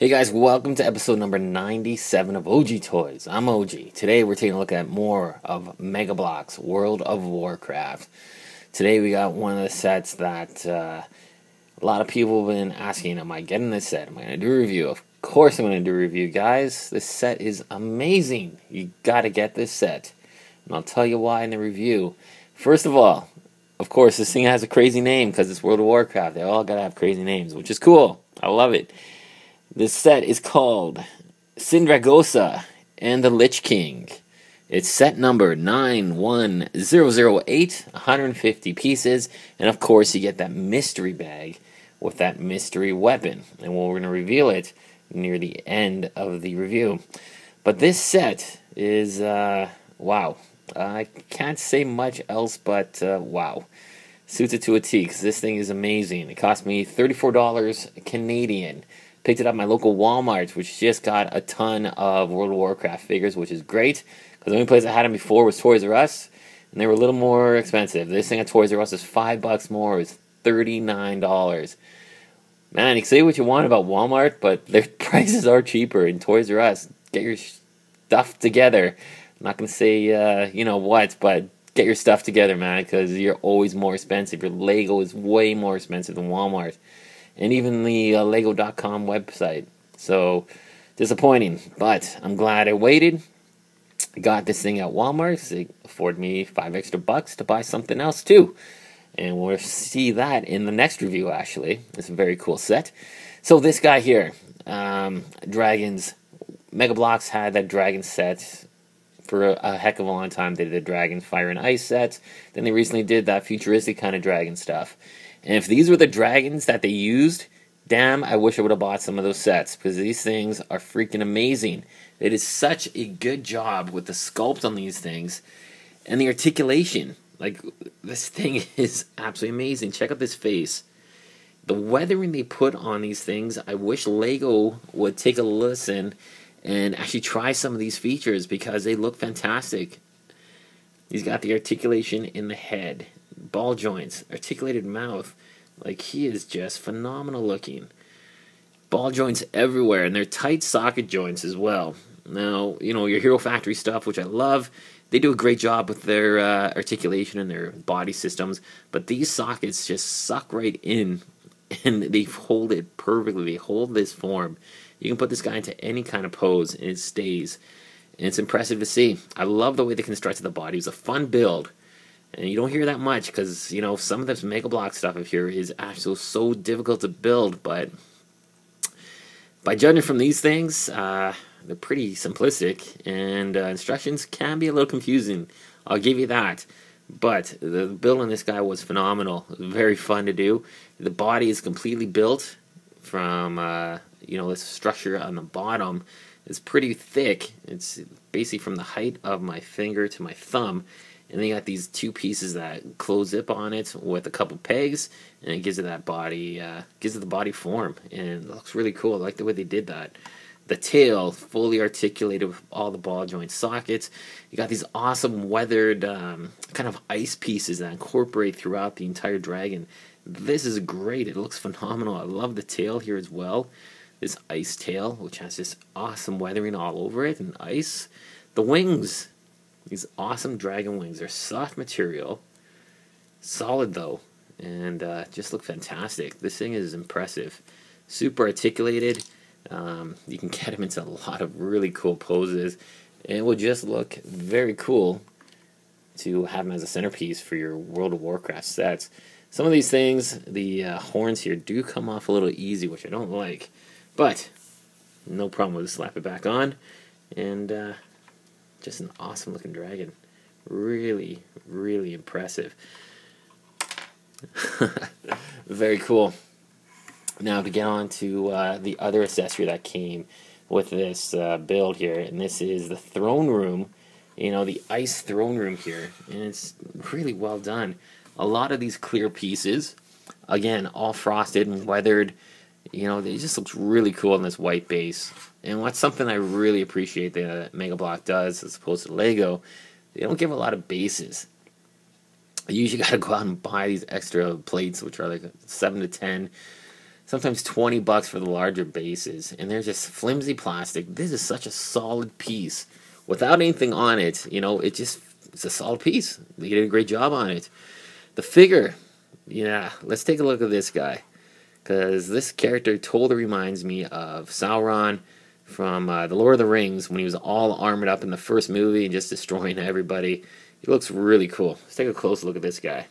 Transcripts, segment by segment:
Hey guys, welcome to episode number 97 of OG Toys. I'm OG. Today we're taking a look at more of Mega Bloks World of Warcraft. Today we got one of the sets that a lot of people have been asking, am I getting this set? Am I going to do a review? Of course I'm going to do a review, guys. This set is amazing. You got to get this set. And I'll tell you why in the review. First of all, of course, this thing has a crazy name because it's World of Warcraft. They all got to have crazy names, which is cool. I love it. This set is called Sindragosa and the Lich King. It's set number 91008, 150 pieces, and of course you get that mystery bag with that mystery weapon, and we're going to reveal it near the end of the review. But this set is, wow. I can't say much else but, wow. Suits it to a T, because this thing is amazing. It cost me $34 Canadian. Picked it up at my local Walmart, which just got a ton of World of Warcraft figures, which is great, because the only place I had them before was Toys R Us, and they were a little more expensive. This thing at Toys R Us is $5 more. It's $39. Man, you can say what you want about Walmart, but their prices are cheaper in Toys R Us. Get your stuff together. I'm not going to say, you know what, but get your stuff together, man, because you're always more expensive. Your Lego is way more expensive than Walmart. And even the Lego.com website. So, disappointing. But I'm glad I waited. I got this thing at Walmart. It afforded me $5 extra to buy something else too. And we'll see that in the next review, actually. It's a very cool set. So this guy here, Dragons. Mega Bloks had that dragon set for a heck of a long time. They did the Dragon Fire and Ice set. Then they recently did that futuristic kind of dragon stuff. And if these were the dragons that they used, damn, I wish I would have bought some of those sets, because these things are freaking amazing. They did such a good job with the sculpt on these things and the articulation. Like, this thing is absolutely amazing. Check out this face. The weathering they put on these things, I wish Lego would take a listen and actually try some of these features, because they look fantastic. He's got the articulation in the head. Ball joints, articulated mouth. Like, he is just phenomenal looking. Ball joints everywhere, and they're tight socket joints as well. Now, you know, your Hero Factory stuff, which I love, they do a great job with their articulation and their body systems, but these sockets just suck right in, and they hold it perfectly. They hold this form. You can put this guy into any kind of pose, and it stays. And it's impressive to see. I love the way they constructed the body. It was a fun build. And you don't hear that much because, you know, some of this Mega Bloks stuff up here is actually so difficult to build. But by judging from these things, they're pretty simplistic. And instructions can be a little confusing. I'll give you that. But the build on this guy was phenomenal. It was very fun to do. The body is completely built from, you know, this structure on the bottom. It's pretty thick. It's basically from the height of my finger to my thumb. And then you got these two pieces that close up on it with a couple pegs, and it gives it that body, gives it the body form, and it looks really cool. I like the way they did that. The tail fully articulated with all the ball joint sockets. You got these awesome weathered kind of ice pieces that incorporate throughout the entire dragon. This is great. It looks phenomenal. I love the tail here as well. This ice tail, which has this awesome weathering all over it, and ice. The wings. These awesome dragon wings. They're soft material. Solid, though. And just look fantastic. This thing is impressive. Super articulated. You can get them into a lot of really cool poses. And it will just look very cool to have them as a centerpiece for your World of Warcraft sets. Some of these things, the horns here, do come off a little easy, which I don't like. But no problem with it. Slap it back on. And just an awesome looking dragon. Really, really impressive. Very cool. Now to get on to the other accessory that came with this build here, and this is the throne room. You know, the ice throne room here, and it's really well done. A lot of these clear pieces, again, all frosted and weathered. You know, it just looks really cool on this white base. And what's something I really appreciate that Mega Bloks does, as opposed to Lego, they don't give a lot of bases. You usually got to go out and buy these extra plates, which are like 7 to 10 sometimes 20 bucks for the larger bases, and they're just flimsy plastic. This is such a solid piece without anything on it. You know, it's a solid piece. They did a great job on it. The figure, yeah, let's take a look at this guy, because this character totally reminds me of Sauron from The Lord of the Rings, when he was all armored up in the first movie and just destroying everybody. He looks really cool. Let's take a close look at this guy.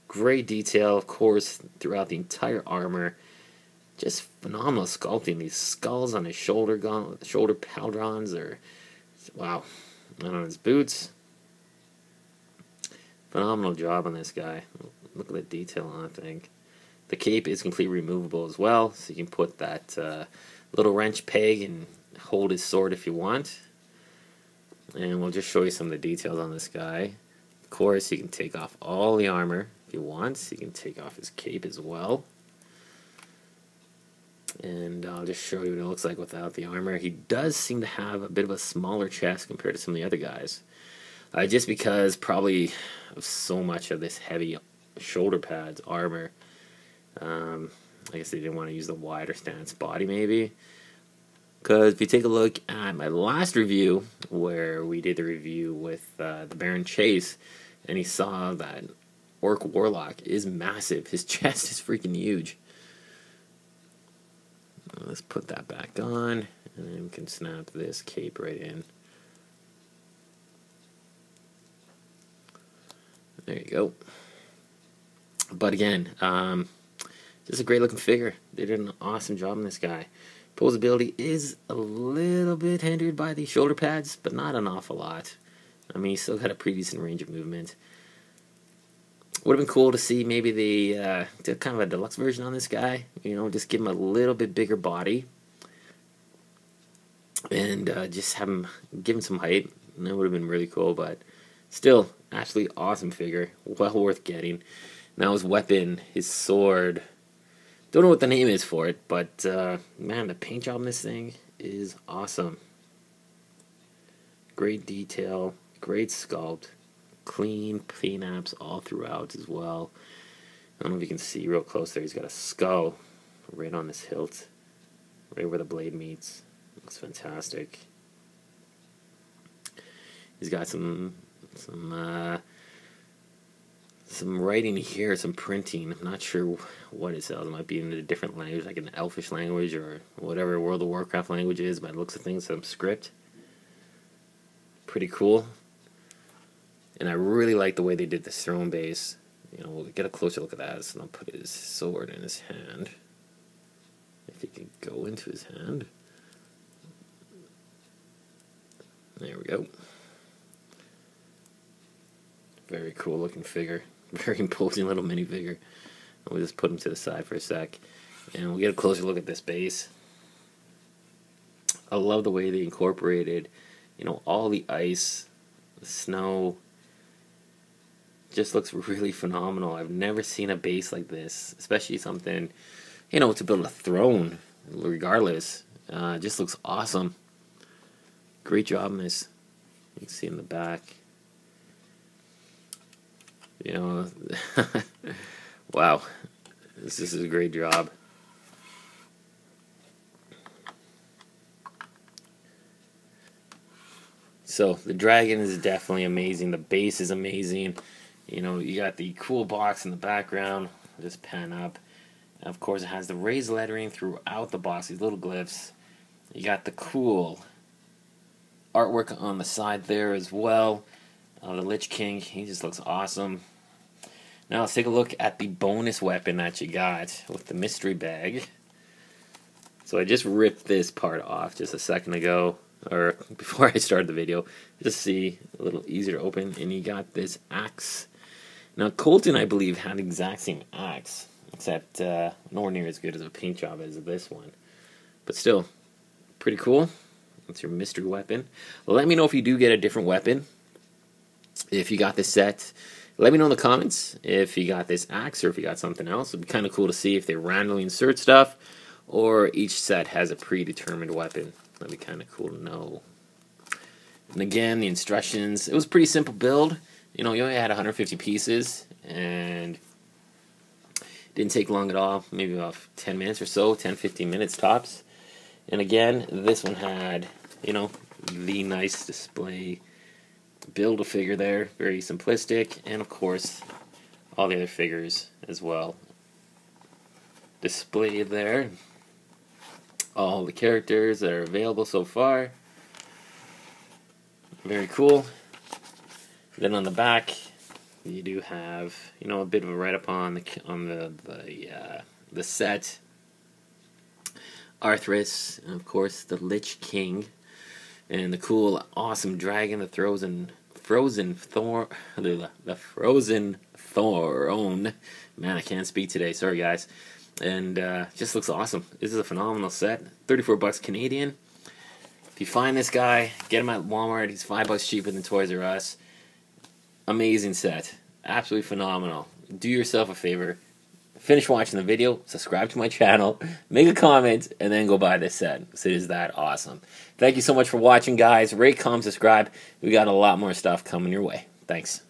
Great detail, of course, throughout the entire armor. Just phenomenal sculpting. These skulls on his shoulder pauldrons are, wow. And on his boots, phenomenal job on this guy. Look at the detail on that thing. The cape is completely removable as well, so you can put that little wrench peg and hold his sword if you want. And we'll just show you some of the details on this guy. Of course, you can take off all the armor if you want. You can take off his cape as well. And I'll just show you what it looks like without the armor. He does seem to have a bit of a smaller chest compared to some of the other guys. Just because probably of so much of this heavy shoulder pads armor. I guess they didn't want to use the wider stance body maybe. Because if you take a look at my last review, where we did the review with the Baron Chase, and he saw that Orc Warlock is massive. His chest is freaking huge. Let's put that back on, and then we can snap this cape right in. There you go. But again, just a great looking figure. They did an awesome job on this guy. Posability is a little bit hindered by the shoulder pads, but not an awful lot. I mean, he's still got a pretty decent range of movement. Would have been cool to see maybe they did kind of a deluxe version on this guy. You know, just give him a little bit bigger body. And just have him, give him some height. And that would have been really cool, but still, absolutely awesome figure. Well worth getting. Now his weapon, his sword. Don't know what the name is for it, but man, the paint job on this thing is awesome. Great detail, great sculpt, clean paint apps all throughout as well. I don't know if you can see real close there. He's got a skull right on his hilt, right where the blade meets. Looks fantastic. He's got some writing here, some printing. I'm not sure what it says. It might be in a different language, like an Elfish language or whatever World of Warcraft language is, but it looks of things, some script. Pretty cool. And I really like the way they did this throne base. You know, we'll get a closer look at that. So I'll put his sword in his hand. If he can go into his hand. There we go. Very cool looking figure. Very imposing little minifigure. We'll just put him to the side for a sec. And we'll get a closer look at this base. I love the way they incorporated, you know, all the ice, the snow. Just looks really phenomenal. I've never seen a base like this, especially something, you know, to build a throne, regardless. Just looks awesome. Great job on this. You can see in the back. You know, wow, this is a great job. So the dragon is definitely amazing. The base is amazing. You know, you got the cool box in the background. Just pan up. And of course, it has the raised lettering throughout the box. These little glyphs. You got the cool artwork on the side there as well. The Lich King, he just looks awesome. Now let's take a look at the bonus weapon that you got with the mystery bag. So I just ripped this part off just a second ago, or before I started the video, just to see a little easier to open. And you got this axe. Now Colton, I believe, had the exact same axe, except nowhere near as good as a paint job as this one. But still, pretty cool. That's your mystery weapon. Let me know if you do get a different weapon. If you got this set, let me know in the comments if you got this axe or if you got something else. It'd be kind of cool to see if they randomly insert stuff or each set has a predetermined weapon. That'd be kind of cool to know. And again, the instructions, it was a pretty simple build. You know, you only had 150 pieces and Didn't take long at all, maybe about 10 minutes or so, 10-15 minutes tops. And again, this one had, you know, the nice display build-a-figure there, very simplistic, and of course, all the other figures as well displayed there. All the characters that are available so far. Very cool. Then on the back, you do have, you know, a bit of a write-up on the set. Arthras, and of course the Lich King, and the cool, awesome dragon, the frozen throne. Man, I can't speak today. Sorry, guys. And just looks awesome. This is a phenomenal set. $34 Canadian. If you find this guy, get him at Walmart. He's $5 cheaper than Toys R Us. Amazing set. Absolutely phenomenal. Do yourself a favor. Finish watching the video, subscribe to my channel, make a comment, and then go buy this set. It is that awesome. Thank you so much for watching, guys. Rate, comment, subscribe. We got a lot more stuff coming your way. Thanks.